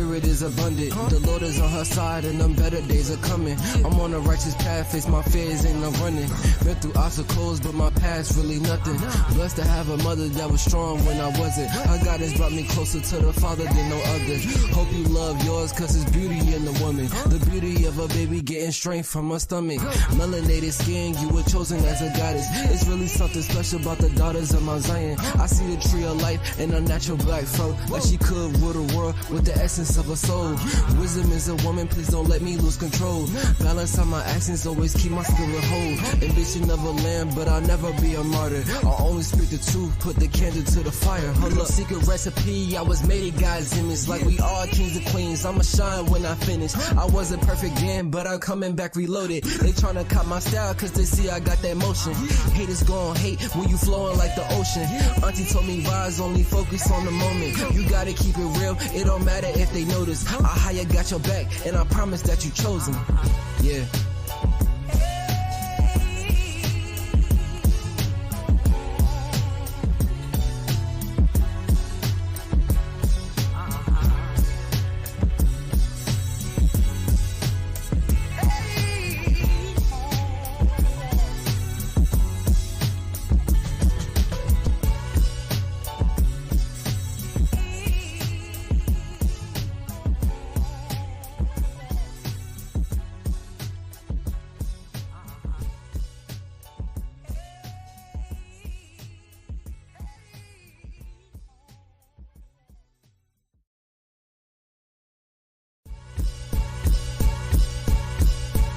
spirit is abundant. The Lord is on her side and them better days are coming. I'm on a righteous path, face my fears, ain't no running. Been through obstacles, but my past really nothing. Blessed to have a mother that was strong when I wasn't. Her guidance brought me closer to the Father than no other. Hope you love yours, cause it's beauty in the woman. The beauty of a baby getting strength from her stomach. Melanated skin, you were chosen as a goddess. It's really something special about the daughters of Mount Zion. I see the tree of life in a natural black fro, like she could rule the world with the essence of a soul. Wisdom is a woman, please don't let me lose control. Balance on my actions, always keep my spirit whole. Ambition of a lamb, but I'll never be a martyr. I'll only speak the truth, put the candle to the fire. Hold up, secret recipe, I was made in God's image. Like we all kings and queens, I'ma shine when I finish. I wasn't perfect then, but I'm coming back reloaded. They tryna cop my style, cause they see I got that motion. Haters gon' hate when you flowing like the ocean. Auntie told me rise, only focus on the moment. You gotta keep it real, it don't matter if they notice. I higher got your back, and I promise that you chosen. Yeah.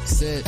Said,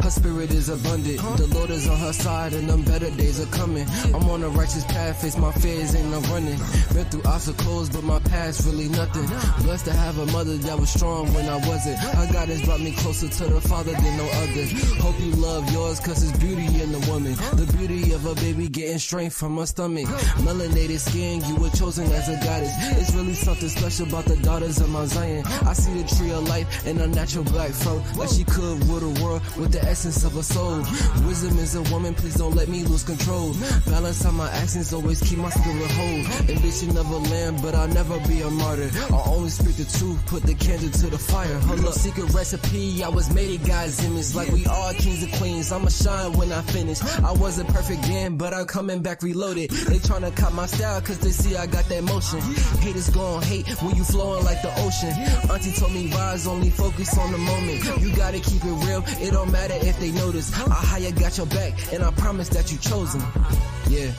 her spirit is abundant. The Lord is on her side and them better days are coming. I'm on a righteous path, face my fears, ain't no running. Been through obstacles, but my past really nothing. Blessed to have a mother that was strong when I wasn't. Her guidance brought me closer to the Father than no other. Hope you love yours, cause it's beauty in the woman. The beauty of a baby getting strength from her stomach. Melanated skin, you were chosen as a goddess. It's really something special about the daughters of Mount Zion. I see the tree of life in a natural black fro, like she could rule the world with the essence of a soul. Wisdom is a woman, please don't let me lose control. Balance on my actions, always keep my spirit whole. Ambition of a lamb, but I'll never be a martyr. I'll only speak the truth, put the candle to the fire. Hold up, secret recipe, I was made in God's image. Like we all kings and queens, I'ma shine when I finish. I wasn't perfect then, but I'm coming back reloaded. They tryna cop my style, cause they see I got that motion. Haters gon' hate when you flowing like the ocean. Auntie told me rise, only focus on the moment. You gotta keep it real, it don't matter if they notice. I higher got your back, and I promise that you chosen. Yeah.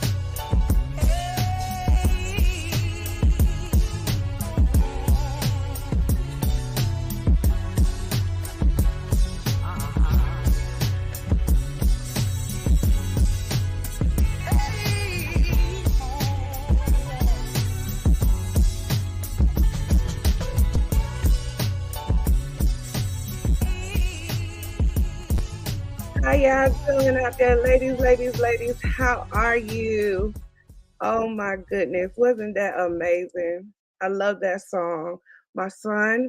How y'all doing out there, ladies? How are you? Oh my goodness, wasn't that amazing? I love that song. My son,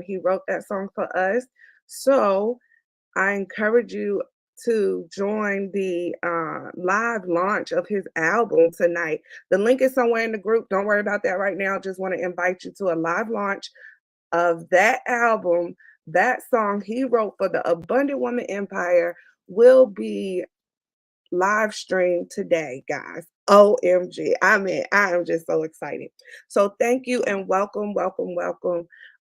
he wrote that song for us. So I encourage you to join the live launch of his album tonight. The link is somewhere in the group. Don't worry about that right now. Just want to invite you to a live launch of that album. That song he wrote for the Abundant Woman Empire will be live streamed today, guys. OMG. I mean, I am just so excited. So thank you and welcome.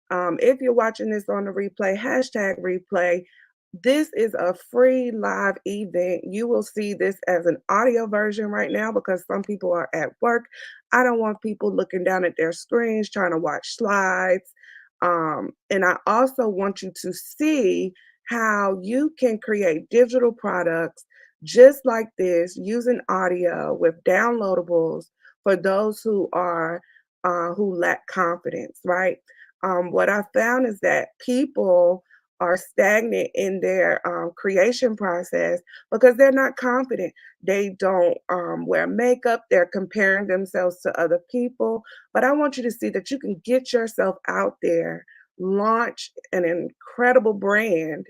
If you're watching this on the replay, hashtag replay. This is a free live event. You will see this as an audio version right now because some people are at work. I don't want people looking down at their screens trying to watch slides. And I also want you to see how you can create digital products just like this using audio with downloadables for those who are who lack confidence, right? What I found is that people are stagnant in their creation process because they're not confident. They don't wear makeup. They're comparing themselves to other people. But I want you to see that you can get yourself out there, launch an incredible brand,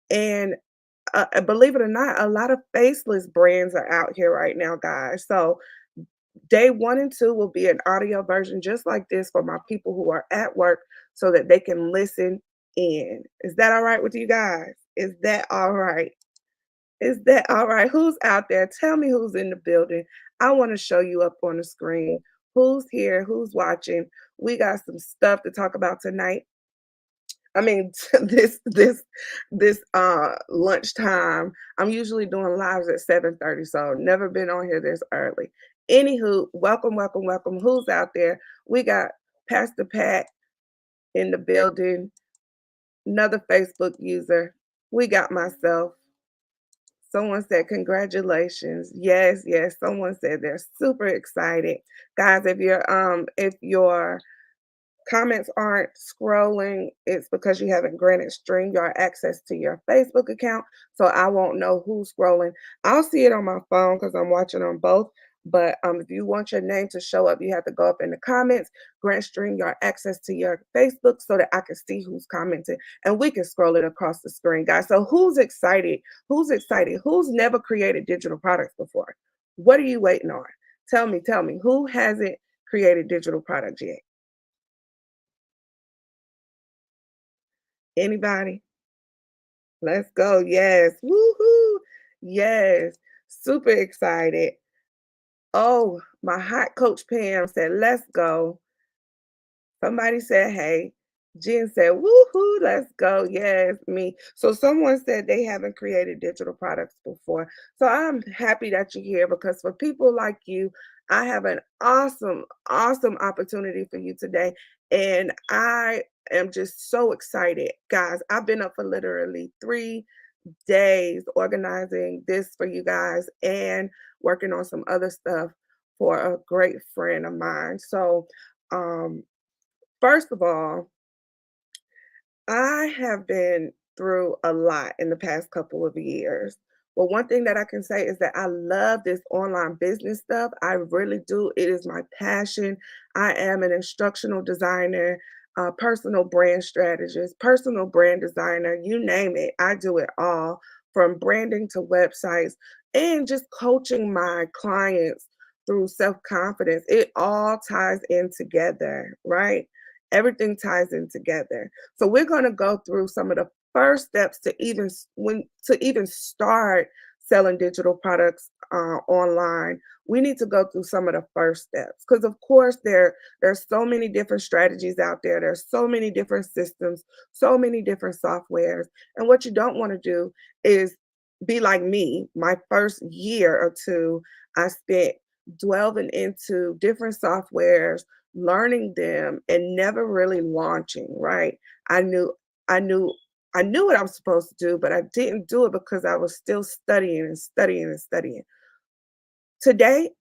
and believe it or not, a lot of faceless brands are out here right now, guys. So Day 1 and 2 will be an audio version just like this for my people who are at work so that they can listen in. Is that all right with you guys? Is that all right? Is that all right? Who's out there? Tell me who's in the building. I want to show you up on the screen. Who's here? Who's watching? We got some stuff to talk about tonight. I mean, this lunchtime. I'm usually doing lives at 7:30, so never been on here this early. Anywho, welcome, welcome, welcome. Who's out there? We got Pastor Pat in the building, another Facebook user. We got myself. Someone said congratulations. Yes, yes. Someone said they're super excited. Guys, if your comments aren't scrolling, it's because you haven't granted StreamYard access to your Facebook account. So I won't know who's scrolling. I'll see it on my phone because I'm watching on both. But if you want your name to show up, you have to go up in the comments, grant StreamYard access to your Facebook so that I can see who's commenting and we can scroll it across the screen, guys. So who's excited? Who's excited? Who's never created digital products before? What are you waiting on? Tell me, who hasn't created digital products yet? Anybody? Let's go. Yes. Woohoo. Yes. Super excited. Oh, my hot coach Pam said, let's go. Somebody said, hey. Jen said, woohoo, let's go. Yes, me. So someone said they haven't created digital products before. So I'm happy that you're here because for people like you, I have an awesome, awesome opportunity for you today. And I am just so excited. Guys, I've been up for literally 3 days organizing this for you guys and working on some other stuff for a great friend of mine. So, um, first of all, I have been through a lot in the past couple of years. Well, one thing that I can say is that I love this online business stuff. I really do. It is my passion. I am an instructional designer, personal brand strategist, personal brand designer, you name it. I do it all from branding to websites and just coaching my clients through self confidence. It all ties in together, right? Everything ties in together. So we're going to go through some of the first steps to even start selling digital products online. We need to go through some of the first steps because, of course, there's so many different strategies out there. There's so many different systems, so many different softwares, and what you don't want to do is be like me. My first year or two, I spent delving into different softwares, learning them and never really launching, right? I knew I knew I knew what I was supposed to do, but I didn't do it because I was still studying and studying and studying. Today,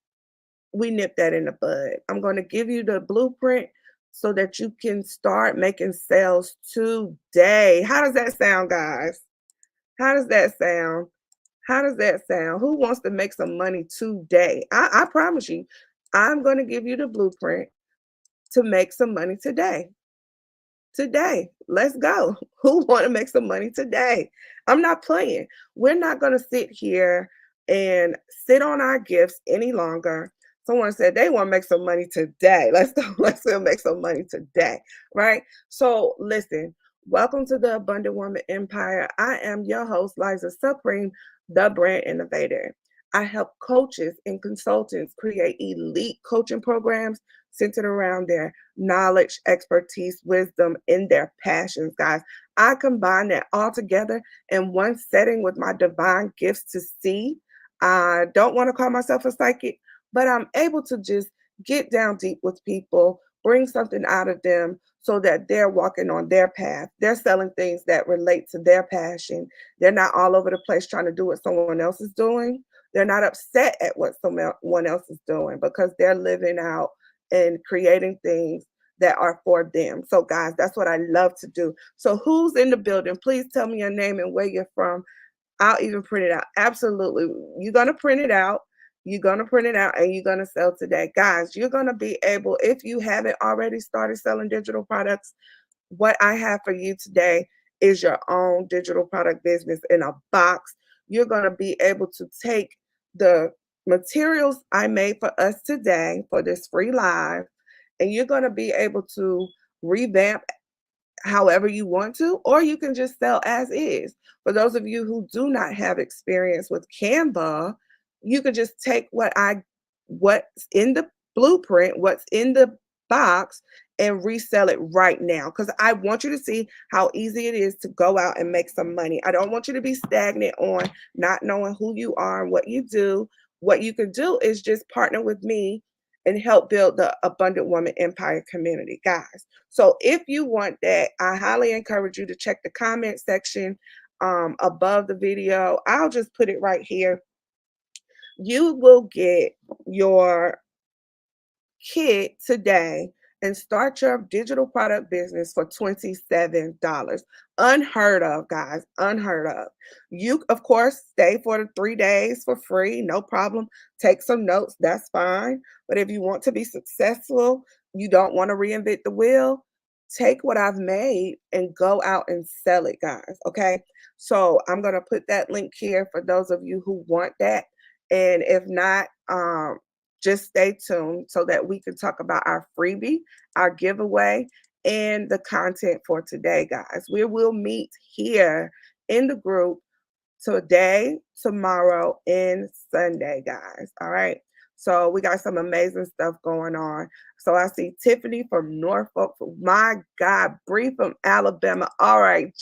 we nip that in the bud. I'm going to give you the blueprint so that you can start making sales today. How does that sound, guys? How does that sound? How does that sound? Who wants to make some money today? I promise you, I'm going to give you the blueprint to make some money today. Today, let's go. Who want to make some money today? I'm not playing. We're not going to sit here and sit on our gifts any longer. Someone said they want to make some money today. Let's go. Let's go make some money today. Right? So listen, welcome to the Abundant Woman Empire. I am your host, Liza Supreme, the brand innovator. I help coaches and consultants create elite coaching programs centered around their knowledge, expertise, wisdom, and their passions, guys. I combine that all together in one setting with my divine gifts to see. I don't want to call myself a psychic, but I'm able to just get down deep with people, bring something out of them so that they're walking on their path. They're selling things that relate to their passion. They're not all over the place trying to do what someone else is doing. They're not upset at what someone else is doing because they're living out and creating things that are for them. So, guys, that's what I love to do. So, who's in the building? Please tell me your name and where you're from. I'll even print it out. Absolutely. You're going to print it out. You're going to print it out and you're going to sell today. Guys, you're going to be able, if you haven't already started selling digital products, what I have for you today is your own digital product business in a box. You're going to be able to take the materials I made for us today for this free live, and you're going to be able to revamp however you want to, or you can just sell as is. For those of you who do not have experience with Canva, you can just take what's in the blueprint, what's in the box, and resell it right now. Because I want you to see how easy it is to go out and make some money. I don't want you to be stagnant on not knowing who you are and what you do. What you can do is just partner with me and help build the Abundant Woman Empire community, guys. So if you want that, I highly encourage you to check the comment section above the video. I'll just put it right here. You will get your kit today and start your digital product business for $27. Unheard of, guys. Unheard of. You, of course, stay for the 3 days for free. No problem. Take some notes. That's fine. But if you want to be successful, you don't want to reinvent the wheel, take what I've made and go out and sell it, guys. Okay. So I'm going to put that link here for those of you who want that. And if not, just stay tuned so that we can talk about our freebie, our giveaway, and the content for today, guys. We will meet here in the group today, tomorrow, and Sunday, guys. All right. So we got some amazing stuff going on. So I see Tiffany from Norfolk. My God, Bree from Alabama. All right.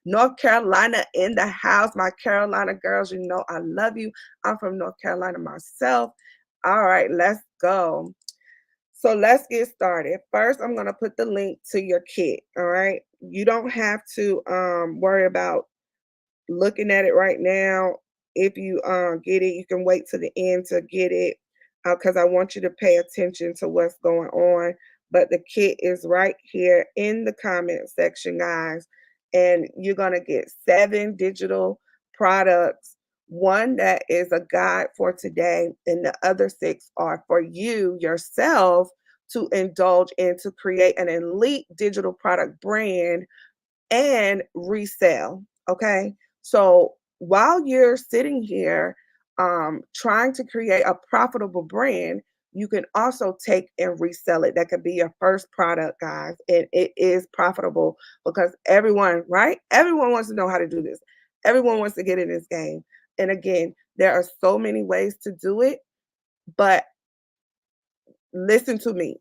North Carolina in the house. My Carolina girls, you know I love you. I'm from North Carolina myself. All right, let's go. So let's get started. First, I'm going to put the link to your kit. All right. You don't have to worry about looking at it right now. If you get it, you can wait to the end to get it because I want you to pay attention to what's going on. But the kit is right here in the comment section, guys. And you're going to get 7 digital products. One that is a guide for today, and the other 6 are for you yourself to indulge in to create an elite digital product brand and resell. Okay. So while you're sitting here trying to create a profitable brand, you can also take and resell it. That could be your first product, guys. And it is profitable because everyone, right? Everyone wants to know how to do this. Everyone wants to get in this game. And again, there are so many ways to do it, but listen to me.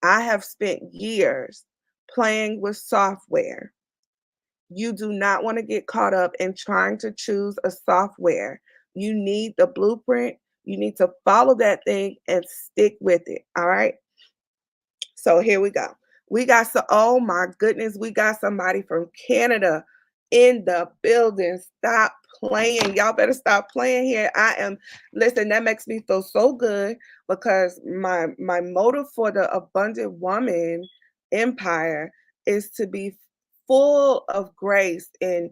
I have spent years playing with software. You do not want to get caught up in trying to choose a software. You need the blueprint. You need to follow that thing and stick with it. All right. So here we go. Oh my goodness, we got somebody from Canada in the building. Stop playing. Y'all better stop playing here. Listen, that makes me feel so good because my motive for the Abundant Woman Empire is to be full of grace and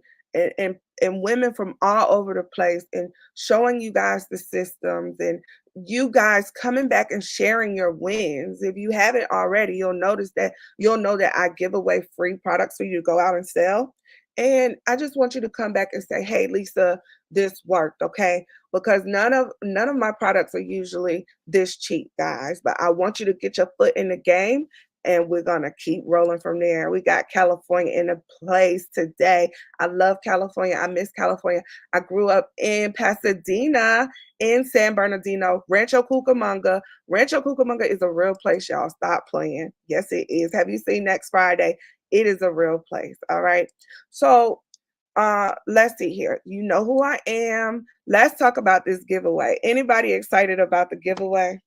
women from all over the place and showing you guys the systems and you guys coming back and sharing your wins. If you haven't already, you'll know that I give away free products for you to go out and sell. And I just want you to come back and say, "Hey, Lisa, this worked," okay? Because none of my products are usually this cheap, guys. But I want you to get your foot in the game and we're going to keep rolling from there. We got California in the place today. I love California. I miss California. I grew up in Pasadena, in San Bernardino, Rancho Cucamonga. Rancho Cucamonga is a real place, y'all. Stop playing. Yes, it is. Have you seen Next Friday? It is a real place. All right. So let's see here. You know who I am. Let's talk about this giveaway. Anybody excited about the giveaway?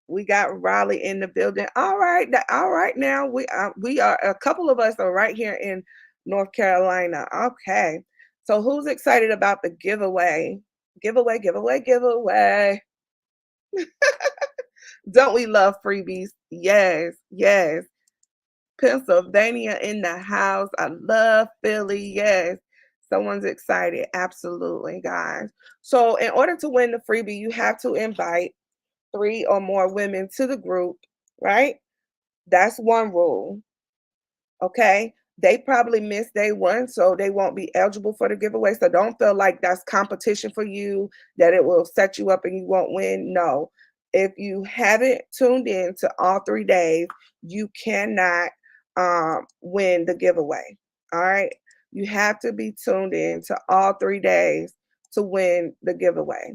We got Raleigh in the building. All right. All right. Now we are a couple of us are right here in North Carolina. Okay. So who's excited about the giveaway? Giveaway, giveaway, giveaway. Don't we love freebies? Yes, yes. Pennsylvania in the house. I love Philly. Yes. Someone's excited. Absolutely, guys. So in order to win the freebie, you have to invite 3 or more women to the group, right? That's one rule. Okay. They probably missed day one, so they won't be eligible for the giveaway. So don't feel like that's competition for you, that it will set you up and you won't win. No. If you haven't tuned in to all 3 days, you cannot win the giveaway. All right. You have to be tuned in to all 3 days to win the giveaway.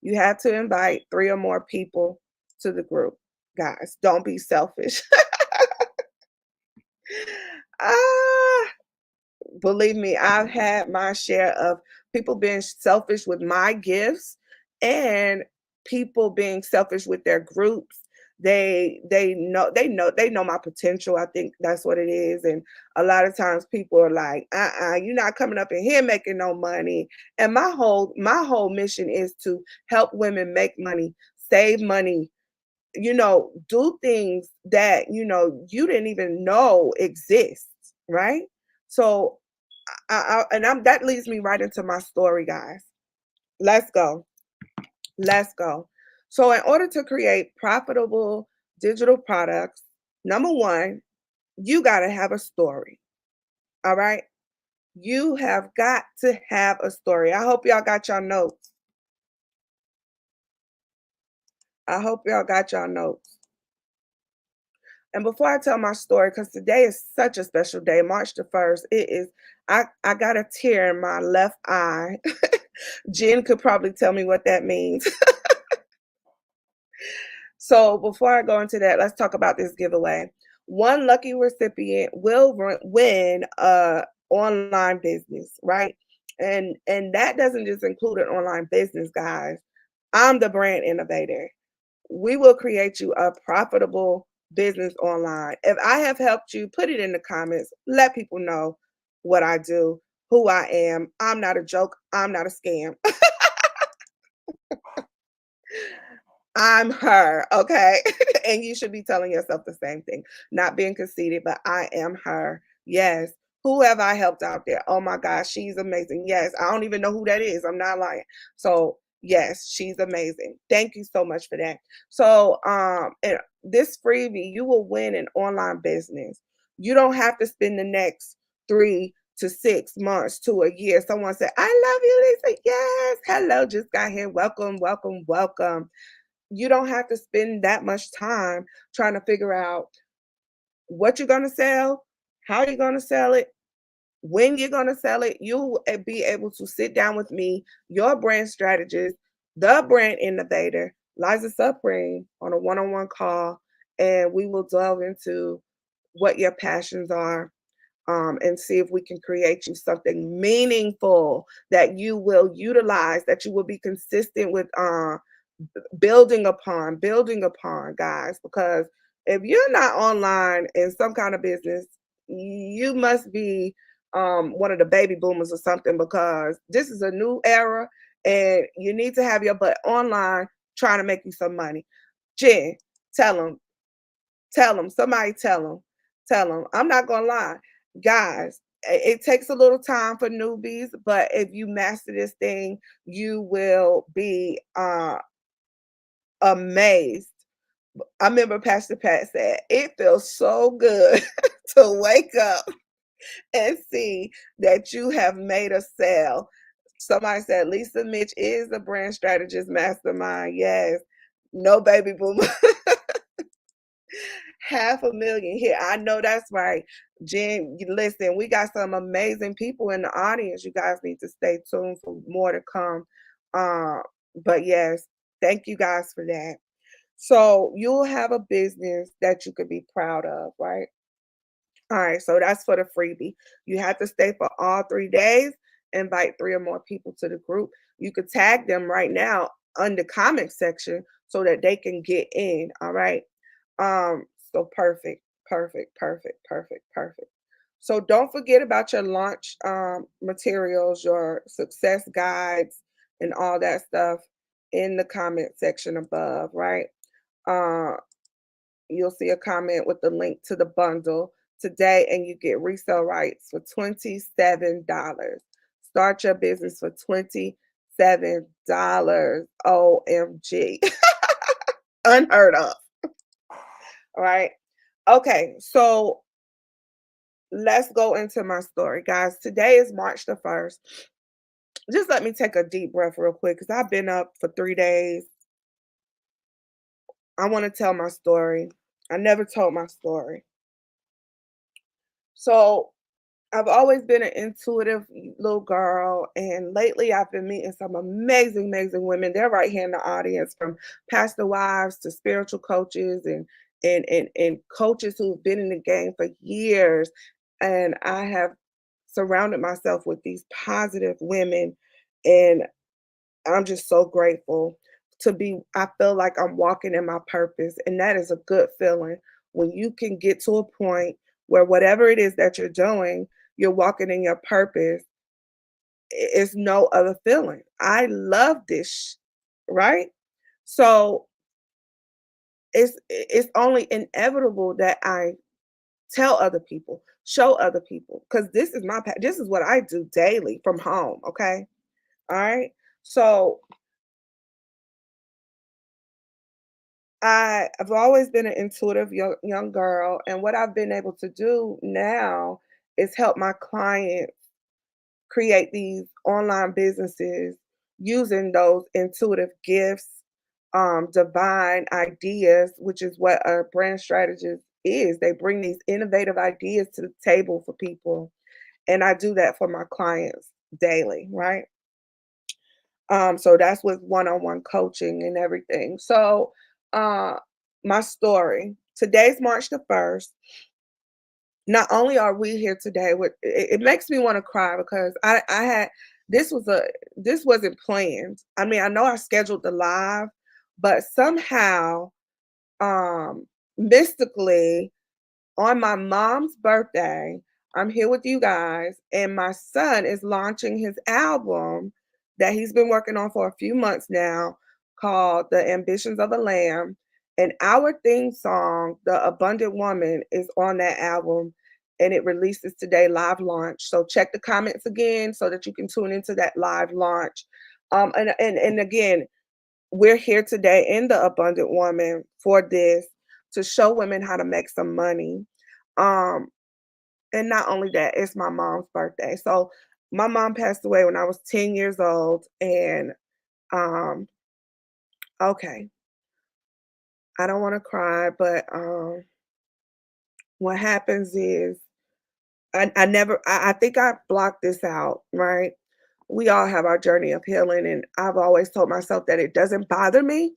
You have to invite 3 or more people to the group. Guys, don't be selfish. ah, Believe me, I've had my share of people being selfish with my gifts and people being selfish with their groups. They know my potential. I think that's what it is. And a lot of times people are like, you're not coming up in here making no money. And my whole mission is to help women make money, save money, do things that you didn't even know exist, right? So that leads me right into my story, guys. Let's go. Let's go. So, in order to create profitable digital products, number one, you got to have a story. All right. You have got to have a story. I hope y'all got your notes. I hope y'all got your notes. And before I tell my story, because today is such a special day, March the 1st, I got a tear in my left eye. Jen could probably tell me what that means. So before I go into that, let's talk about this giveaway. One lucky recipient will win a online business, right? And that doesn't just include an online business, guys. I'm the brand innovator. We will create you a profitable business online. If I have helped you, put it in the comments. Let people know what I do, who I am. I'm not a joke. I'm not a scam. I'm her, okay? And you should be telling yourself the same thing. Not being conceited, but I am her. Yes. Who have I helped out there? Oh my gosh, she's amazing. Yes, I don't even know who that is. I'm not lying. So, yes, she's amazing. Thank you so much for that. So, and this freebie, you will win an online business. You don't have to spend the next 3 to 6 months to a year. Someone said, I love you, Lisa. Yes. Hello, just got here. Welcome, welcome, welcome. You don't have to spend that much time trying to figure out what you're going to sell, how you're going to sell it, when you're going to sell it. You'll be able to sit down with me, your brand strategist, the brand innovator, Liza Supreme, on a one-on-one call, and we will delve into what your passions are, and see if we can create you something meaningful that you will utilize, that you will be consistent with, building upon, guys. Because if you're not online in some kind of business, you must be one of the baby boomers or something, because this is a new era and you need to have your butt online trying to make you some money. Jen, tell them, somebody tell them. I'm not gonna lie, guys. It takes a little time for newbies, but if you master this thing, you will be amazed. I remember Pastor Pat said, it feels so good to wake up and see that you have made a sale. Somebody said Lisa Mitch is a brand strategist mastermind. Yes. No baby boomer. 500,000 here. I know that's right. Jen, listen, we got some amazing people in the audience. You guys need to stay tuned for more to come. Uh, but yes, thank you guys for that. So you'll have a business that you could be proud of, right? All right, so that's for the freebie. You have to stay for all 3 days, invite 3 or more people to the group. You could tag them right now on the comment section so that they can get in. All right. So perfect, perfect, perfect, perfect, perfect. So don't forget about your launch materials, your success guides, and all that stuff in the comment section above, right? Uh, you'll see a comment with the link to the bundle today, and you get resale rights for $27. Start your business for $27. OMG. Unheard of. All right. Okay. So let's go into my story, guys. Today is March the 1st. Just let me take a deep breath real quick because I've been up for 3 days. I want to tell my story. I never told my story. So, I've always been an intuitive little girl, and lately I've been meeting some amazing, amazing women. They're right here in the audience, from pastor wives to spiritual coaches and coaches who've been in the game for years. And I have surrounded myself with these positive women, and I'm just so grateful to be. I feel like I'm walking in my purpose, and that is a good feeling when you can get to a point where whatever it is that you're doing, you're walking in your purpose. It's no other feeling. I love this, right? So it's only inevitable that I tell other people, show other people, because this is this is what I do daily from home. Okay, all right. So I've always been an intuitive young girl, and what I've been able to do now is help my clients create these online businesses using those intuitive gifts, divine ideas, which is what a brand strategist is. They bring these innovative ideas to the table for people, and I do that for my clients daily, right? So that's with one-on-one coaching and everything. So, uh, my story. Today's March the 1st. Not only are we here today, with it makes me want to cry because I had this wasn't planned. I mean, I know I scheduled the live, but somehow, um, mystically, on my mom's birthday, I'm here with you guys, and my son is launching his album that he's been working on for a few months now, called The Ambitions of a Lamb. And our theme song, The Abundant Woman, is on that album, and it releases today, live launch. So check the comments again so that you can tune into that live launch. And again, we're here today in the Abundant Woman for this, to show women how to make some money. Um, and not only that, it's my mom's birthday. So my mom passed away when I was 10 years old. And um, okay, I don't want to cry, but what happens is I never I think I blocked this out, right? We all have our journey of healing, and I've always told myself that it doesn't bother me.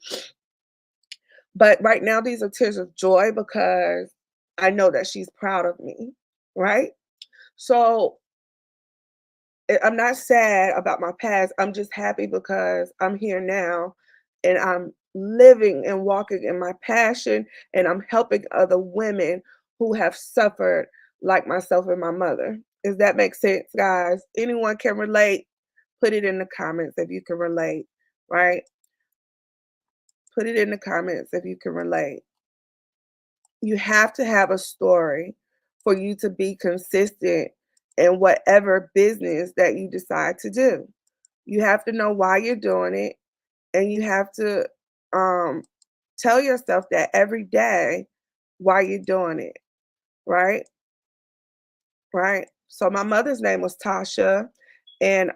But right now, these are tears of joy because I know that she's proud of me, right? So I'm not sad about my past. I'm just happy because I'm here now, and I'm living and walking in my passion, and I'm helping other women who have suffered like myself and my mother. Does that make sense, guys? Anyone can relate? Put it in the comments if you can relate, right? Put it in the comments if you can relate. You have to have a story for you to be consistent in whatever business that you decide to do. You have to know why you're doing it, and you have to um, tell yourself that every day why you're doing it, right? Right. So my mother's name was Tasha, and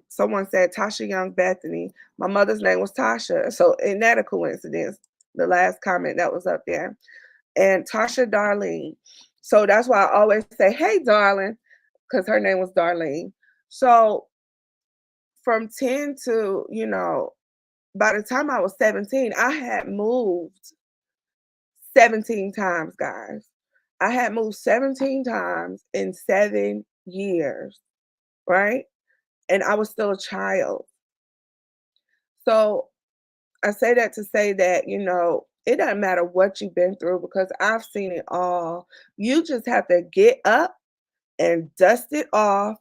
someone said Tasha Young Bethany. My mother's name was Tasha. So isn't that a coincidence? The last comment that was up there. And Tasha Darlene. So that's why I always say, hey, darling, because her name was Darlene. So from 10 to, by the time I was 17, I had moved 17 times, guys. I had moved 17 times in 7 years, right? And I was still a child. So I say that to say that, it doesn't matter what you've been through because I've seen it all. You just have to get up and dust it off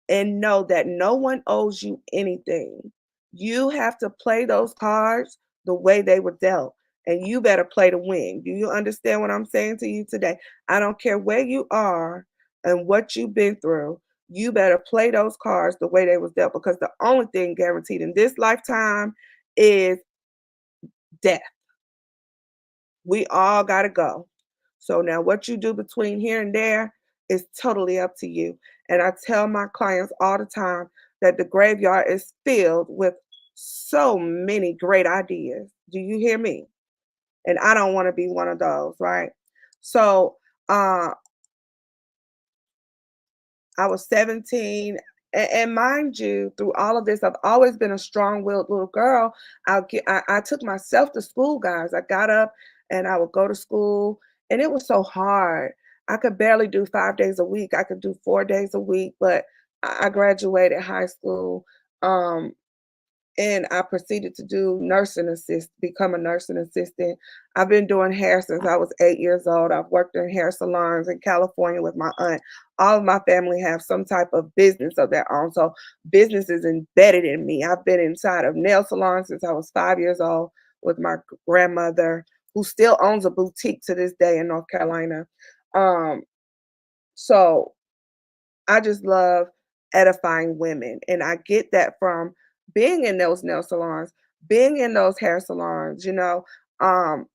and know that no one owes you anything. You have to play those cards the way they were dealt, and you better play to win. Do you understand what I'm saying to you today? I don't care where you are and what you've been through. You better play those cards the way they was dealt, because the only thing guaranteed in this lifetime is death. We all got to go. So now what you do between here and there, It's totally up to you. And I tell my clients all the time that the graveyard is filled with so many great ideas. Do you hear me? And I don't want to be one of those, right? So, uh, I was 17. And mind you, through all of this, I've always been a strong-willed little girl. I took myself to school, guys. I got up and I would go to school, and it was so hard. I could barely do 5 days a week. I could do 4 days a week, but I graduated high school. Um, and I proceeded to do become a nursing assistant. I've been doing hair since I was 8 years old. I've worked in hair salons in California with my aunt. All of my family have some type of business of their own. So business is embedded in me. I've been inside of nail salons since I was 5 years old with my grandmother, who still owns a boutique to this day in North Carolina. Um, so I just love edifying women, and I get that from being in those nail salons, being in those hair salons, um,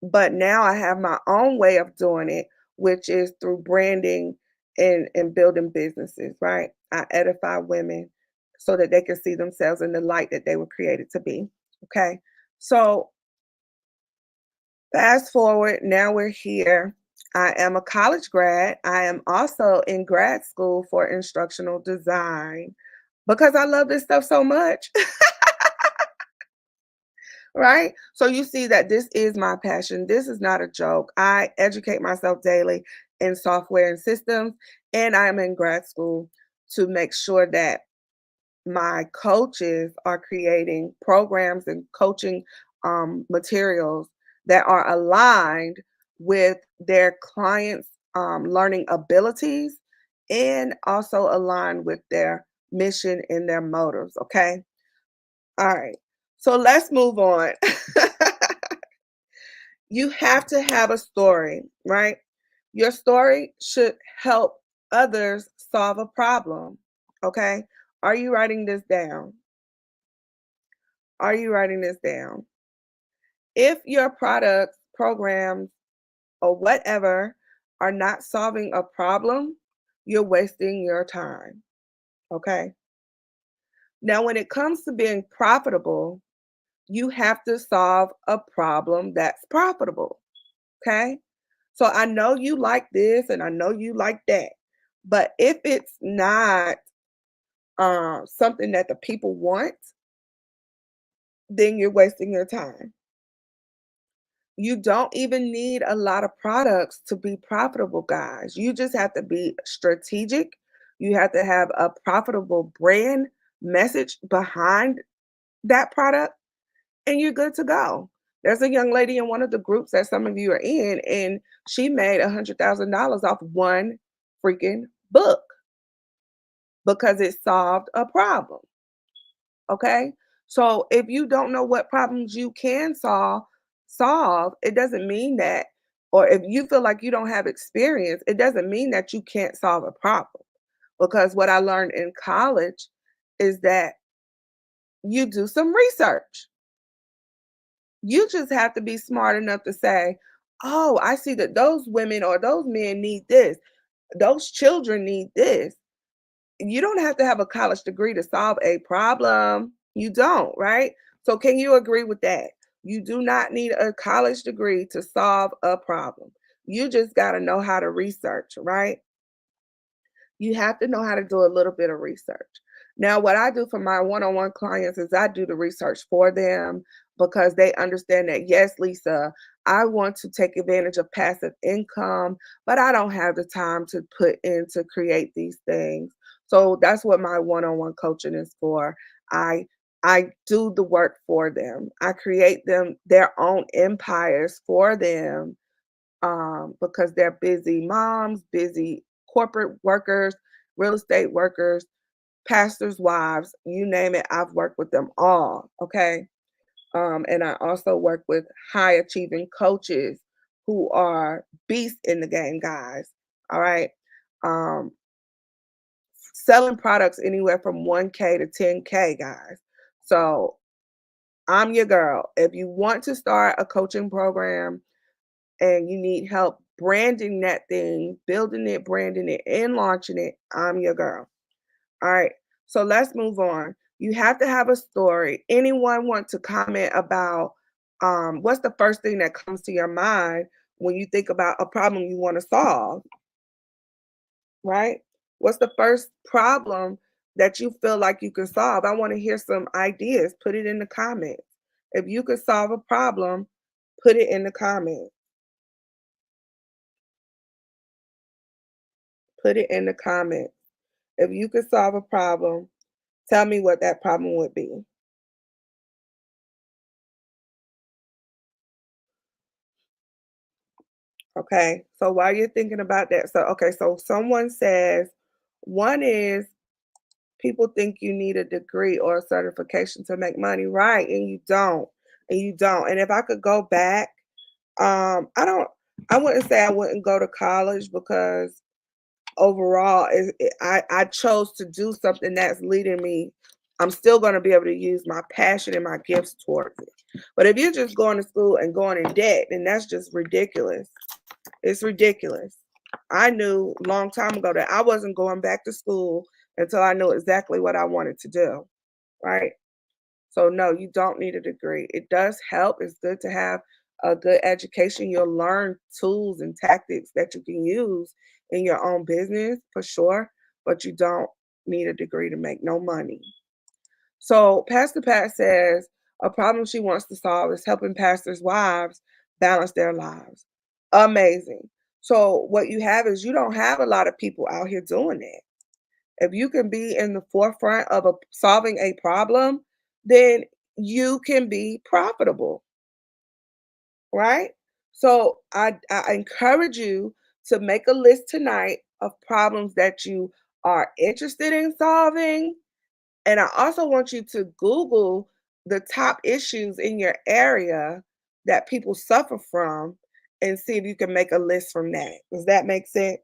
but now I have my own way of doing it, which is through branding and building businesses, right? I edify women so that they can see themselves in the light that they were created to be, okay? So fast forward, now we're here. I am a college grad. I am also in grad school for instructional design because I love this stuff so much, right? So you see that this is my passion. This is not a joke. I educate myself daily in software and systems, and I am in grad school to make sure that my coaches are creating programs and coaching materials that are aligned with their clients' learning abilities and also aligned with their mission and their motives. Okay. All right. So let's move on. You have to have a story, right? Your story should help others solve a problem. Okay. Are you writing this down? Are you writing this down? If your products, programs, or whatever are not solving a problem, you're wasting your time. Okay. Now, when it comes to being profitable, you have to solve a problem that's profitable. Okay. So I know you like this and I know you like that. But if it's not something that the people want, then you're wasting your time. You don't even need a lot of products to be profitable, guys. You just have to be strategic. You have to have a profitable brand message behind that product, and you're good to go. There's a young lady in one of the groups that some of you are in, and she made $100,000 off one freaking book because it solved a problem. Okay. So if you don't know what problems you can solve, it doesn't mean that, or if you feel like you don't have experience, it doesn't mean that you can't solve a problem. Because what I learned in college is that you do some research. You just have to be smart enough to say, oh, I see that those women or those men need this, those children need this. You don't have to have a college degree to solve a problem. You don't, right? So can you agree with that? You do not need a college degree to solve a problem. You just got to know how to research, right? You have to know how to do a little bit of research. Now, what I do for my one on one clients is I do the research for them because they understand that, yes, Lisa, I want to take advantage of passive income, but I don't have the time to put in to create these things. So that's what my one on one coaching is for. I I do the work for them. I create them their own empires for them because they're busy moms, busy corporate workers, real estate workers, pastors' wives, you name it. I've worked with them all. Okay. And I also work with high achieving coaches who are beasts in the game, guys. All right. Um, Selling products anywhere from 1K to 10K, guys. So I'm your girl. If you want to start a coaching program, and you need help branding that thing, building it, branding it, and launching it, I'm your girl. All right. So let's move on. You have to have a story. Anyone want to comment about what's the first thing that comes to your mind when you think about a problem you want to solve, right? What's the first problem that you feel like you can solve? I want to hear some ideas. Put it in the comments. If you could solve a problem, put it in the comments. Put it in the comments. If you could solve a problem, tell me what that problem would be. Okay. So while you're thinking about that, so someone says one is people think you need a degree or a certification to make money, right? And you don't. And you don't. And if I could go back, I wouldn't say I wouldn't go to college because overall I chose to do something that's leading me. I'm still going to be able to use my passion and my gifts towards it. But if you're just going to school and going in debt, then that's just ridiculous. It's ridiculous. I knew a long time ago that I wasn't going back to school until I knew exactly what I wanted to do, right? So no, you don't need a degree. It does help. It's good to have a good education. You'll learn tools and tactics that you can use in your own business for sure, but you don't need a degree to make no money. So Pastor Pat says a problem she wants to solve is helping pastors' wives balance their lives. Amazing. So what you have is you don't have a lot of people out here doing that. If you can be in the forefront of solving a problem, then you can be profitable, right? So I encourage you to make a list tonight of problems that you are interested in solving. And I also want you to Google the top issues in your area that people suffer from and see if you can make a list from that. Does that make sense?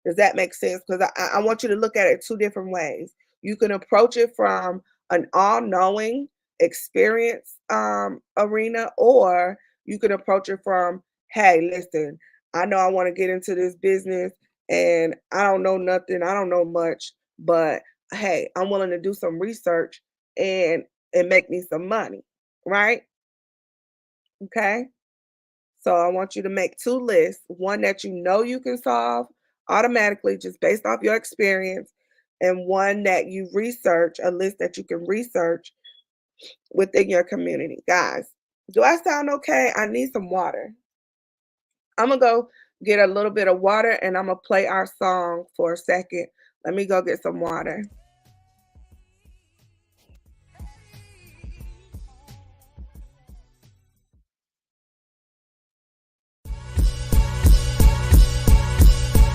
Does that make sense? Because I want you to look at it two different ways. You can approach it from an all-knowing experience arena, or you can approach it from, hey, listen, I know I want to get into this business and I don't know nothing, I don't know much, but hey, I'm willing to do some research and make me some money, right? Okay. So I want you to make two lists, one that you know you can solve automatically just based off your experience, and one that you research, a list that you can research within your community. Guys, do I sound okay? I need some water. I'm going to go get a little bit of water and I'm going to play our song for a second. Let me go get some water.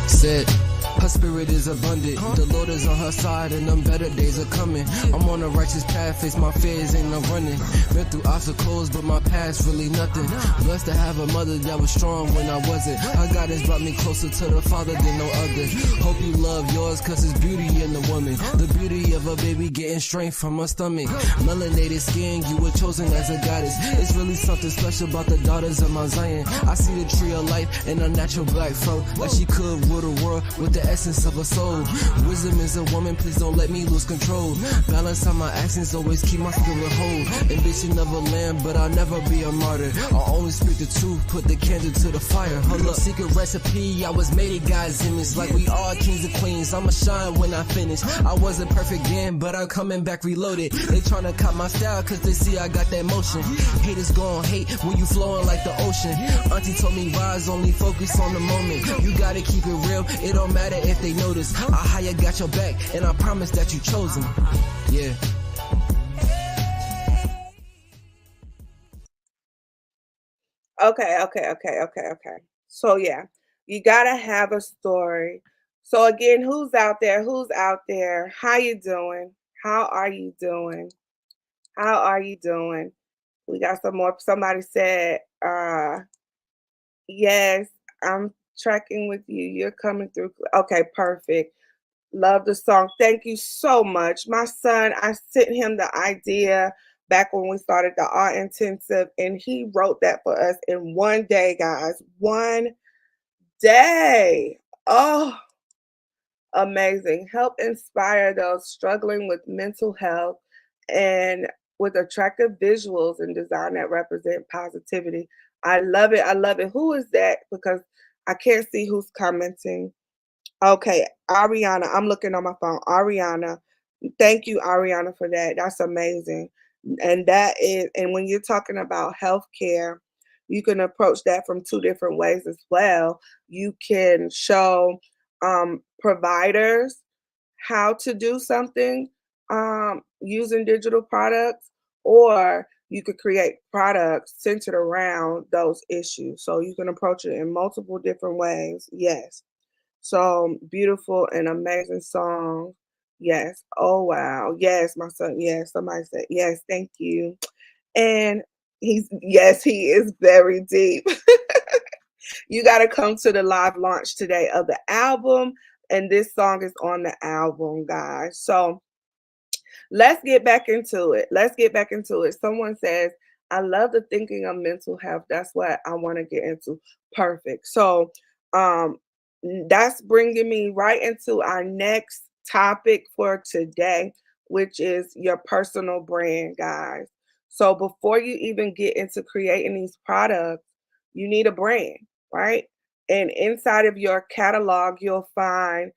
Said, her spirit is abundant. The Lord is on her side and them better days are coming. I'm on a righteous path, face my fears, ain't no running. Been through obstacles, but my past really nothing. Blessed to have a mother that was strong when I wasn't. Her guidance brought me closer to the Father than no other. Hope you love yours, cause it's beauty in the woman. The beauty of a baby getting strength from her stomach. Melanated skin, you were chosen as a goddess. It's really something special about the daughters of Mount Zion. I see the tree of life in a natural black fro, like she could rule the world with the essence of a soul. Wisdom is a woman, please don't let me lose control. Balance on my actions, always keep my spirit whole. Ambition of a lamb, but I'll never be a martyr. I'll only speak the truth, put the candle to the fire. Hold up, secret recipe, I was made in God's image. Like we all kings and queens, I'ma shine when I finish. I wasn't perfect then, but I'm coming back reloaded. They tryna cop my style, cause they see I got that motion. Haters gon' hate when you flowing like the ocean. Auntie told me rise, only focus on the moment. You gotta keep it real, it don't matter if they notice. I higher got your back, and I promise that you chosen. Yeah. Okay. So yeah, you gotta have a story. So again, who's out there? Who's out there? How you doing? How are you doing? How are you doing? We got some more. Somebody said, yes, I'm tracking with you. You're coming through. Okay, perfect. Love the song. Thank you so much. My son, I sent him the idea. back when we started the art intensive, and he wrote that for us in one day, guys. One day. Oh, amazing. Help inspire those struggling with mental health and with attractive visuals and design that represent positivity. I love it. I love it. Who is that? Because I can't see who's commenting. Okay, Ariana. I'm looking on my phone. Ariana. Thank you, Ariana, for that. That's amazing. And that is, and when you're talking about healthcare, you can approach that from two different ways as well. You can show providers how to do something using digital products, or you could create products centered around those issues. So you can approach it in multiple different ways. Yes. So beautiful and amazing song. Yes. Oh wow. Yes, my son. Yes. Somebody said yes. Thank you. And he is very deep. You got to come to the live launch today of the album, and this song is on the album, guys. So let's get back into it. Let's get back into it. Someone says, I love the thinking of mental health. That's what I want to get into. Perfect. So, um, that's bringing me right into our next topic for today, which is your personal brand, guys. So, before you even get into creating these products, you need a brand, right? And inside of your catalog, you'll find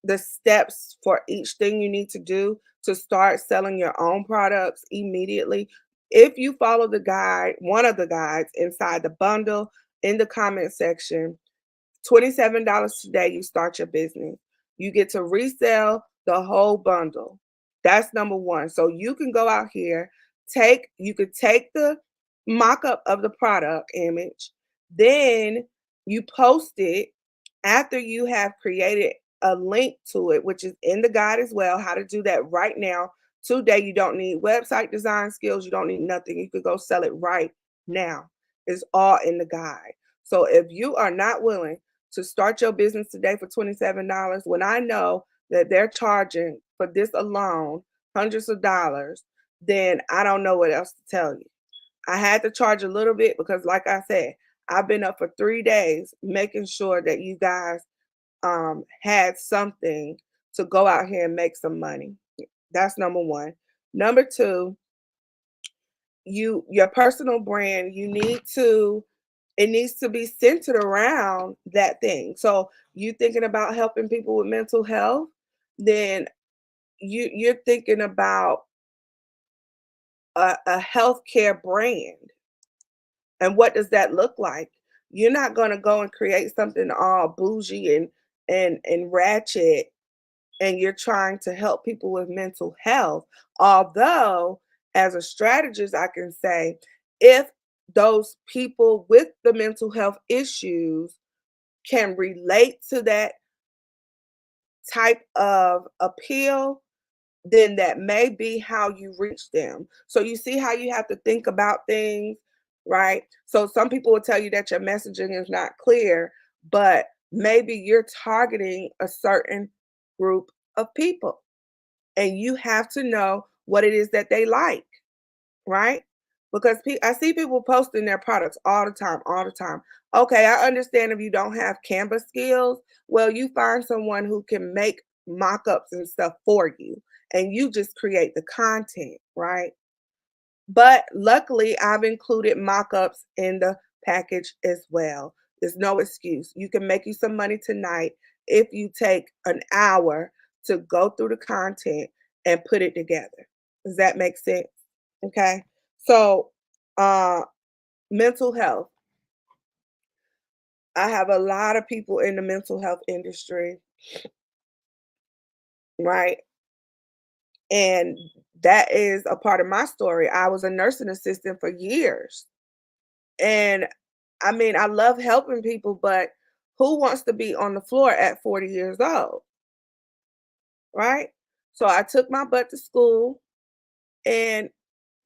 the steps for each thing you need to do to start selling your own products immediately. If you follow the guide, one of the guides inside the bundle in the comment section, $27 today, you start your business. You get to resell the whole bundle. That's number one. So you can go out here, you could take the mock-up of the product image, then you post it after you have created a link to it, which is in the guide as well, how to do that right now. Today, you don't need website design skills, you don't need nothing. You could go sell it right now. It's all in the guide. So if you are not willing to start your business today for $27, when I know that they're charging for this alone hundreds of dollars, then I don't know what else to tell you. I had to charge a little bit because, like I said, I've been up for 3 days making sure that you guys had something to go out here and make some money. That's number one. Number two, your personal brand, it needs to be centered around that thing. So you thinking about helping people with mental health, then you're thinking about a healthcare brand. And what does that look like? You're not going to go and create something all bougie and ratchet, and you're trying to help people with mental health. Although, as a strategist, I can say if those people with the mental health issues can relate to that type of appeal, then that may be how you reach them. So you see how you have to think about things, right? So some people will tell you that your messaging is not clear, but maybe you're targeting a certain group of people, and you have to know what it is that they like, right? Because I see people posting their products all the time, all the time. Okay, I understand if you don't have Canva skills, well, you find someone who can make mock-ups and stuff for you, and you just create the content, right? But luckily, I've included mock-ups in the package as well. There's no excuse. You can make you some money tonight if you take an hour to go through the content and put it together. Does that make sense? Okay. So, uh, mental health. I have a lot of people in the mental health industry, right? And that is a part of my story. I was a nursing assistant for years. And I mean, I love helping people, but who wants to be on the floor at 40 years old? Right? So I took my butt to school, and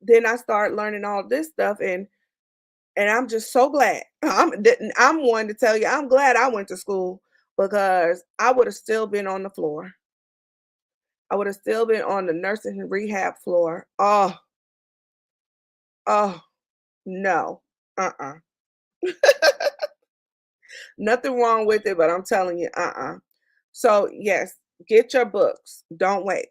then I started learning all this stuff, and I'm just so glad. I'm one to tell you I'm glad I went to school, because I would have still been on the floor. I would have still been on the nursing and rehab floor. Oh, Oh, no. Uh-uh. Nothing wrong with it, but I'm telling you, So, yes, get your books. Don't wait.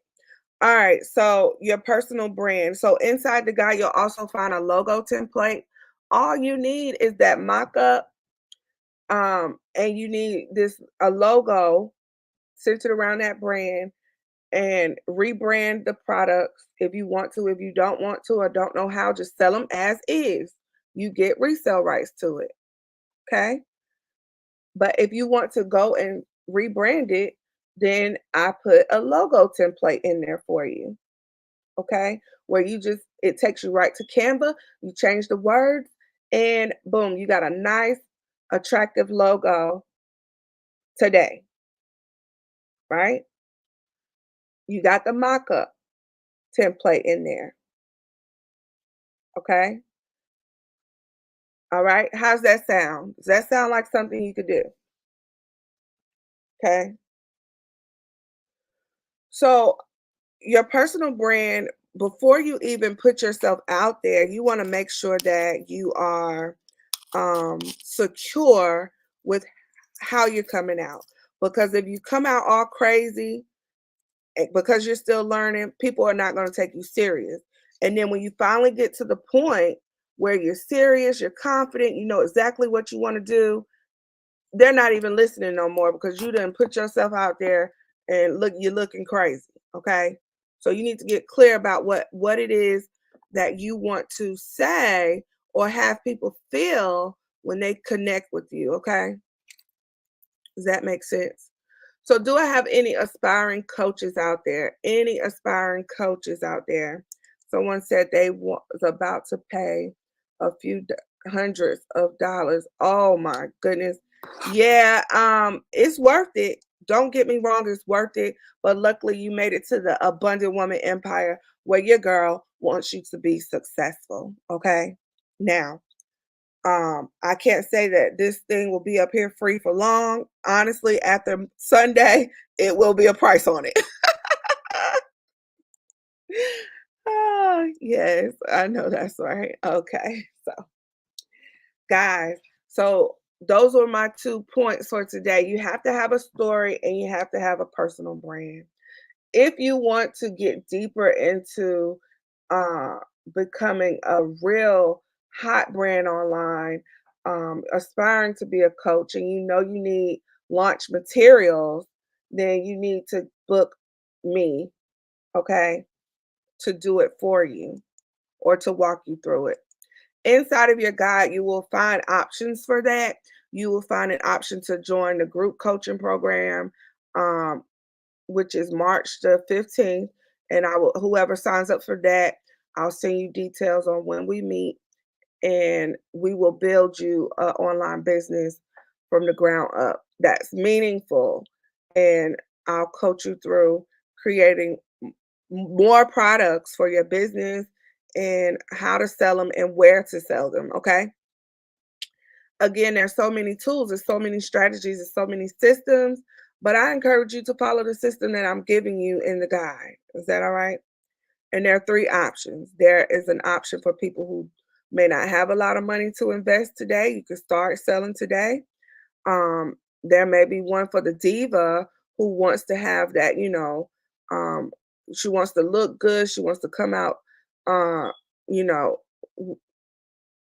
All right, so your personal brand. So inside the guide, you'll also find a logo template. All you need is that mock-up, and you need this a logo centered around that brand and rebrand the products if you want to. If you don't want to or don't know how, just sell them as is. You get resale rights to it. Okay. But if you want to go and rebrand it, then I put a logo template in there for you. Okay. Where you just, it takes you right to Canva, you change the words, and boom, you got a nice, attractive logo today, right? You got the mock up template in there. Okay. All right. How's that sound? Does that sound like something you could do? Okay. So, your personal brand, before you even put yourself out there, you want to make sure that you are secure with how you're coming out. Because if you come out all crazy, because you're still learning, people are not going to take you serious. And then when you finally get to the point where you're serious, you're confident, you know exactly what you want to do, they're not even listening no more because you didn't put yourself out there and look, you're looking crazy. Okay. So you need to get clear about what it is that you want to say or have people feel when they connect with you. Okay. Does that make sense? So do I have any aspiring coaches out there? Any aspiring coaches out there? Someone said they was about to pay a few hundreds of dollars. Oh my goodness. Yeah, it's worth it. Don't get me wrong, it's worth it. But luckily you made it to the abundant woman empire where your girl wants you to be successful. Okay. Now, I can't say that this thing will be up here free for long. Honestly, after Sunday, it will be a price on it. Ah, yes, I know that's right. Okay. So, guys, so those were my 2 points for today. You have to have a story and you have to have a personal brand. If you want to get deeper into uh, becoming a real hot brand online, aspiring to be a coach, and you know you need launch materials, then you need to book me, okay, to do it for you or to walk you through it. Inside of your guide, you will find options for that. You will find an option to join the group coaching program. Um, which is March the 15th. And I will, whoever signs up for that, I'll send you details on when we meet and we will build you an online business from the ground up that's meaningful. And I'll coach you through creating more products for your business and how to sell them and where to sell them. Okay. Again, there's so many tools, there's so many strategies, there's so many systems, but I encourage you to follow the system that I'm giving you in the guide. Is that all right? And there are 3 options. There is an option for people who may not have a lot of money to invest today. You can start selling today. There may be one for the diva who wants to have that, um, she wants to look good. She wants to come out, uh, you know,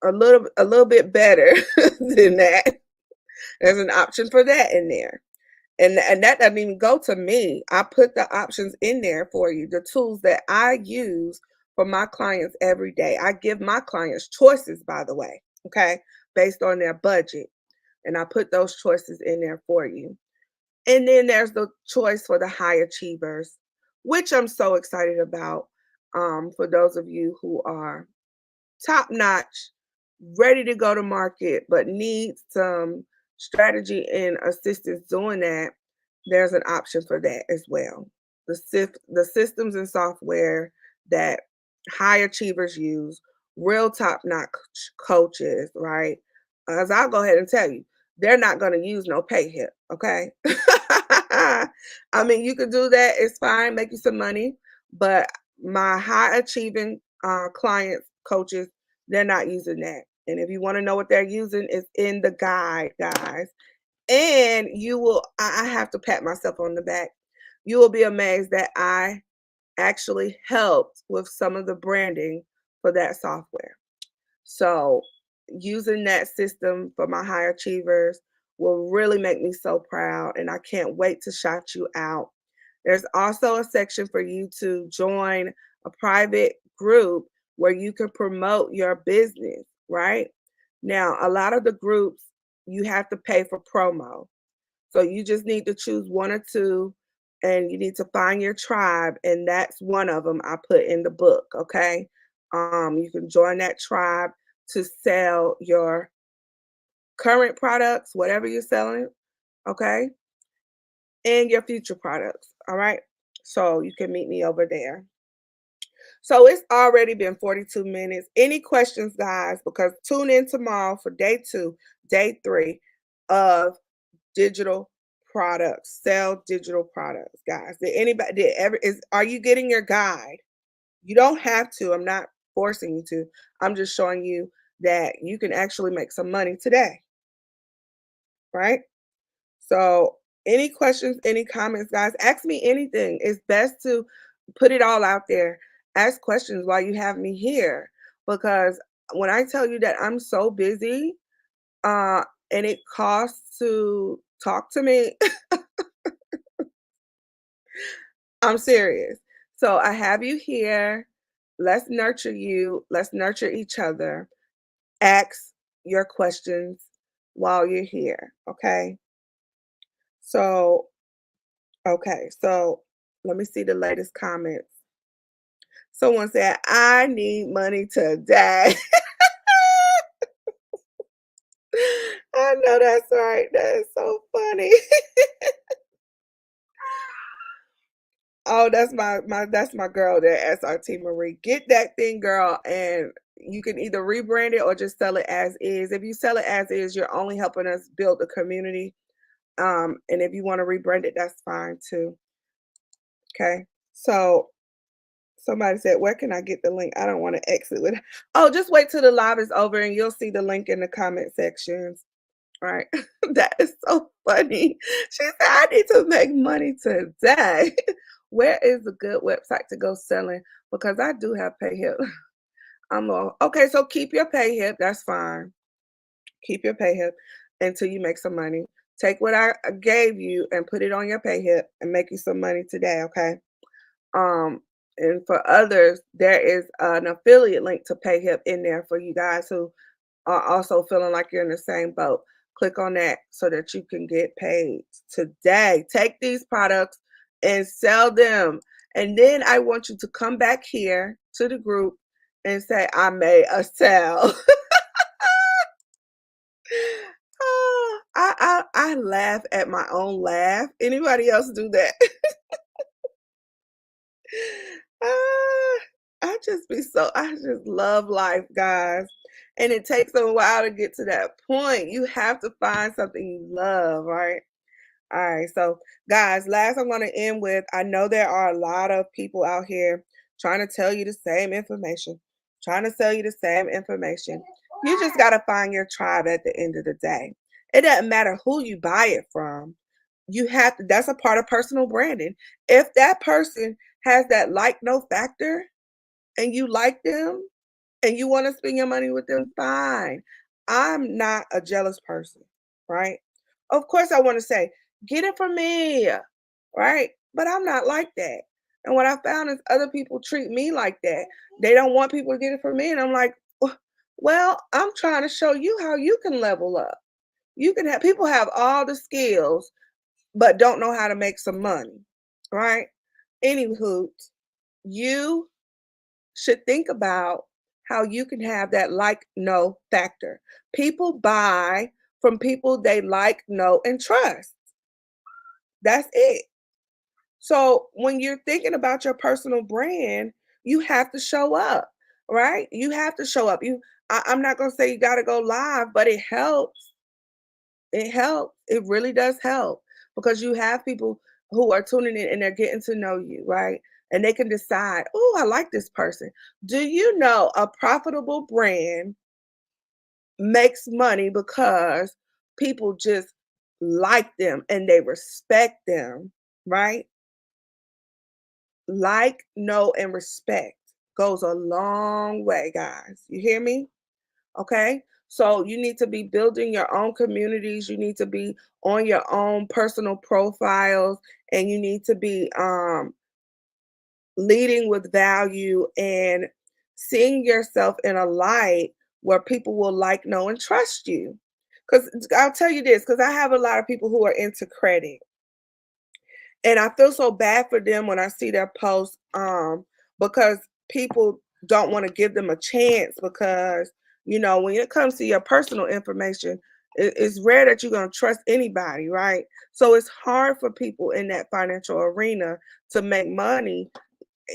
a little bit better than that. There's an option for that in there. And that doesn't even go to me. I put the options in there for you, the tools that I use for my clients every day. I give my clients choices, by the way, okay, based on their budget. And I put those choices in there for you. And then there's the choice for the high achievers, which I'm so excited about, for those of you who are top notch, ready to go to market, but need some strategy and assistance doing that, there's an option for that as well. The systems and software that high achievers use, real top notch coaches, right? As I'll go ahead and tell you, they're not going to use no pay hip, okay? I mean, you could do that, it's fine, make you some money, but my high achieving clients, coaches, they're not using that. And if you want to know what they're using, it's in the guide, guys. And you will, I have to pat myself on the back. You will be amazed that I actually helped with some of the branding for that software. So using that system for my high achievers will really make me so proud. And I can't wait to shout you out. There's also a section for you to join a private group where you can promote your business, right? Now, a lot of the groups, you have to pay for promo. So you just need to choose one or two, and you need to find your tribe, and that's one of them I put in the book, okay? You can join that tribe to sell your current products, whatever you're selling, okay? And your future products, all right? So you can meet me over there. So it's already been 42 minutes. Any questions, guys? Because tune in tomorrow for day 2, day 3 of digital products. Sell digital products, guys. Are you getting your guide? You don't have to. I'm not forcing you to. I'm just showing you that you can actually make some money today, right? So, any questions, any comments, guys? Ask me anything. It's best to put it all out there. Ask questions while you have me here, because when I tell you that I'm so busy, uh, and it costs to talk to me, I'm serious. So I have you here. Let's nurture you. Let's nurture each other. Ask your questions while you're here. Okay. So, okay. So let me see the latest comments. Someone said, I need money today. I know that's right. That is so funny. Oh, that's my girl there, SRT Marie. Get that thing, girl, and you can either rebrand it or just sell it as is. If you sell it as is, you're only helping us build a community. And if you want to rebrand it, that's fine too. Okay. So somebody said, where can I get the link? I don't want to exit with. Oh, just wait till the live is over and you'll see the link in the comment sections. Right. That is so funny. She said, I need to make money today. Where is a good website to go selling? Because I do have PayHip. Okay, so keep your PayHip. That's fine. Keep your PayHip until you make some money. Take what I gave you and put it on your PayHip and make you some money today, okay? Um, and for others, there is an affiliate link to PayHip in there for you guys who are also feeling like you're in the same boat. Click on that so that you can get paid today. Take these products and sell them. And then I want you to come back here to the group and say, I made a sale. I laugh at my own laugh. Anybody else do that? Ah, I just love life, guys. And it takes a while to get to that point. You have to find something you love, right? All right. So, guys, last I'm going to end with, I know there are a lot of people out here trying to tell you the same information, trying to sell you the same information. You just got to find your tribe at the end of the day. It doesn't matter who you buy it from. You have to, that's a part of personal branding. If that person has that like no factor and you like them and you want to spend your money with them, fine. I'm not a jealous person, right? Of course, I want to say, get it from me, right? But I'm not like that. And what I found is other people treat me like that. They don't want people to get it from me. And I'm like, well, I'm trying to show you how you can level up. You can have people have all the skills, but don't know how to make some money, right? Anywho, you should think about how you can have that like no factor. People buy from people they like, know, and trust. That's it. So when you're thinking about your personal brand, you have to show up, right? You have to show up. I'm not gonna say you gotta go live, but it helps. It helps. It really does help because you have people who are tuning in and they're getting to know you, right? and they can decide, oh, I like this person. Do you know a profitable brand makes money because people just like them and they respect them, right? Like, know, and respect goes a long way, guys. You hear me? Okay. So you need to be building your own communities. You need to be on your own personal profiles, and you need to be leading with value and seeing yourself in a light where people will like, know, and trust you. Because I'll tell you this, because I have a lot of people who are into credit, and I feel so bad for them when I see their posts, because people don't want to give them a chance because, when it comes to your personal information, it's rare that you're going to trust anybody, right? So it's hard for people in that financial arena to make money,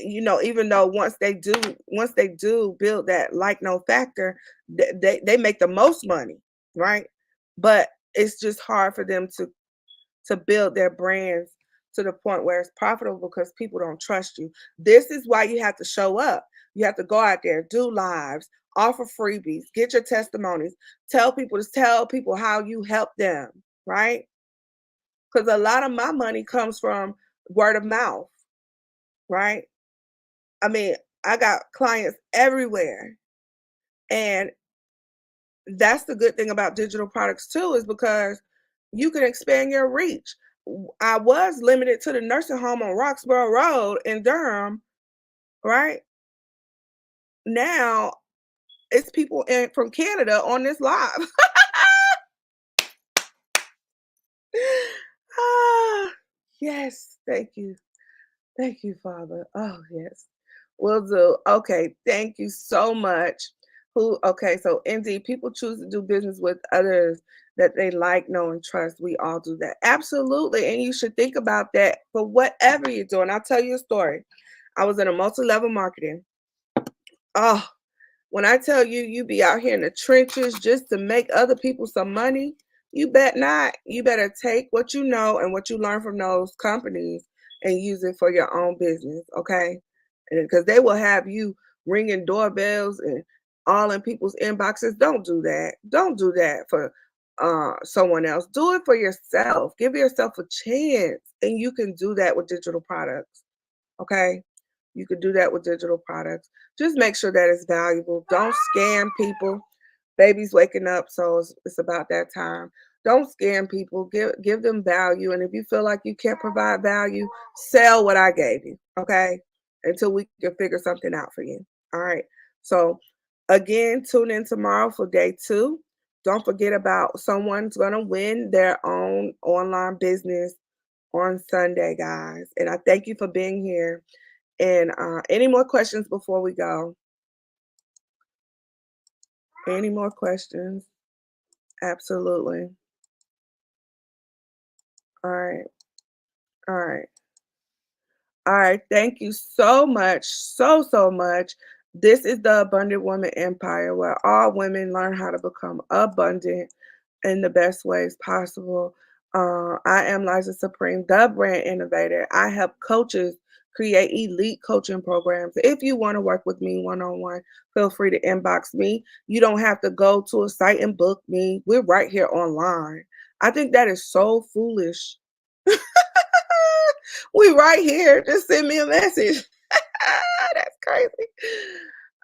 even though once they do build that like no factor, they make the most money, right? But it's just hard for them to build their brands to the point where it's profitable because people don't trust you. This is why you have to show up. You have to go out there, do lives, offer freebies, get your testimonies, tell people how you help them, right? Because a lot of my money comes from word of mouth, right? I mean, I got clients everywhere. And that's the good thing about digital products too, is because you can expand your reach. I was limited to the nursing home on Roxborough Road in Durham, right? Now it's people from Canada on this live. Ah, yes, thank you. Thank you, Father. Oh, yes. Will do. Okay, thank you so much. Okay, so indeed, people choose to do business with others that they like, know, and trust. We all do that. Absolutely. And you should think about that for whatever you're doing. I'll tell you a story. I was in a multi-level marketing. Oh, when I tell you, you be out here in the trenches just to make other people some money, you bet not. You better take what you know and what you learn from those companies and use it for your own business, okay? And because they will have you ringing doorbells and all in people's inboxes. Don't do that. Don't do that for someone else. Do it for yourself. Give yourself a chance, and you can do that with digital products, okay? You could do that with digital products. Just make sure that it's valuable. Don't scam people. Baby's waking up, so it's about that time. Don't scam people. Give them value. And if you feel like you can't provide value, sell what I gave you, okay? Until we can figure something out for you. All right. So again, tune in tomorrow for day 2. Don't forget about someone's going to win their own online business on Sunday, guys. And I thank you for being here. And any more questions before we go? Any more questions? Absolutely. All right. All right. All right. Thank you so much. So much. This is the Abundant Woman Empire, where all women learn how to become abundant in the best ways possible. I am Liza Supreme, the brand innovator. I help coaches create elite coaching programs. If you want to work with me one-on-one, feel free to inbox me. You don't have to go to a site and book me. We're right here online. I think that is so foolish. We right here. Just send me a message. That's crazy.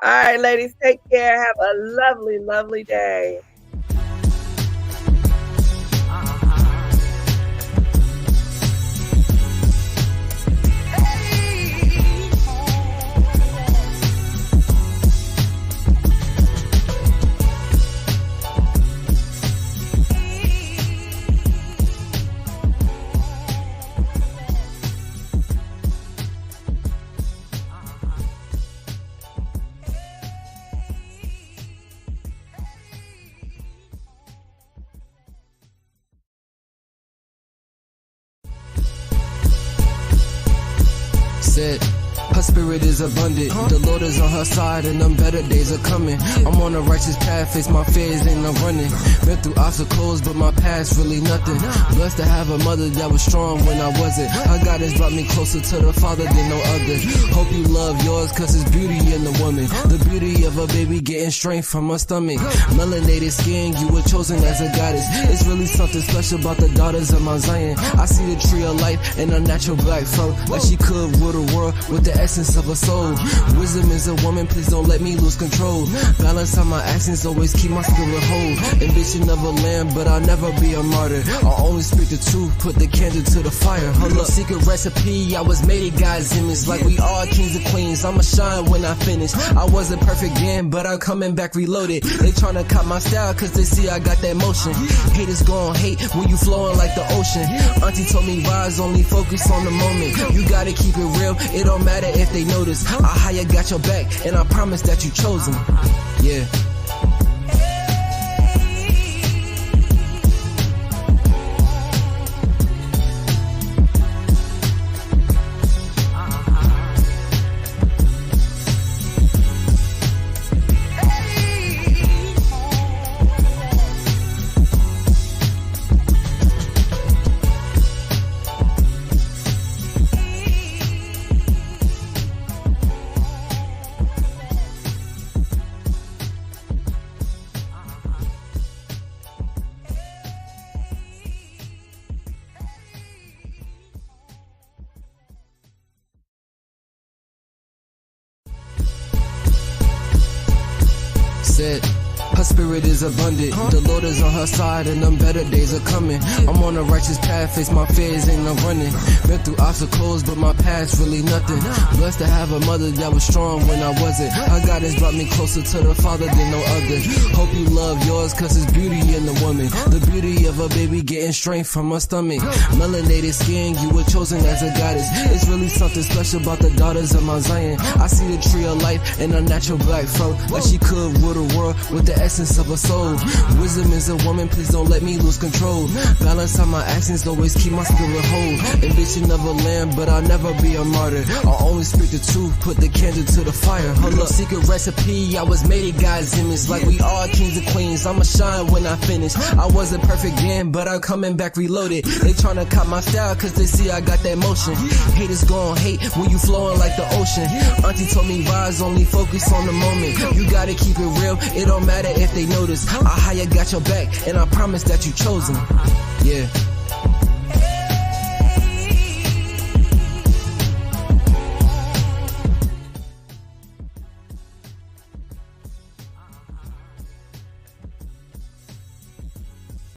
All right, ladies, take care. Have a lovely, lovely day. her spirit is abundant. The Lord is on her side and them better days are coming. I'm on a righteous path, face my fears and I'm running. Been through obstacles, but my past really nothing. Blessed to have a mother that was strong when I wasn't. Her guidance brought me closer to the Father than no other. Hope you love yours, cause it's beauty in the woman. The beauty of a baby getting strength from her stomach. Melanated skin, you were chosen as a goddess. It's really something special about the daughters of Mount Zion. I see the tree of life and a natural black fro, like she could rule the world with the essence of a soul. Wisdom is a woman, please don't let me lose control. Balance out my actions, always keep my spirit whole. Ambition of a lamb, but I'll never be a martyr. I'll only speak the truth, put the candle to the fire. Hold up, secret recipe, I was made in God's image. Like we all kings and queens, I'ma shine when I finish. I wasn't perfect then, but I'm coming back reloaded. They tryna cop my style, cause they see I got that motion. Haters gon' hate when you flowing like the ocean. Auntie told me rise, only focus on the moment. You gotta keep it real, it don't matter if they notice. I higher got your back, and I promise that you chosen. Yeah. Her spirit is abundant. The Lord is on her side and them better days are coming. I'm on a righteous path, face my fears and I'm running. Been through obstacles, but my past really nothing. Blessed to have a mother that was strong when I wasn't. Her guidance brought me closer to the Father than no other. Hope you love yours, cause it's beauty in the woman. The beauty of a baby getting strength from her stomach. Melanated skin, you were chosen as a goddess. It's really something special about the daughters of Mount Zion. I see the tree of life and a natural black fro, like she could rule the world with the essence of a soul. Wisdom is a woman, please don't let me lose control. Balance out my actions, always keep my spirit whole. Ambition of a lamb, but I'll never be a martyr. I'll only speak the truth, put the candle to the fire. Hold up, secret recipe, I was made in God's image. Like we all kings and queens, I'ma shine when I finish. I wasn't perfect then, but I'm coming back reloaded. They tryna cop my style, cause they see I got that motion. Haters gon' hate when you flowing like the ocean. Auntie told me rise, only focus on the moment. You gotta keep it real, it don't matter if they notice. I higher got your back, and I promise that you chosen. Yeah.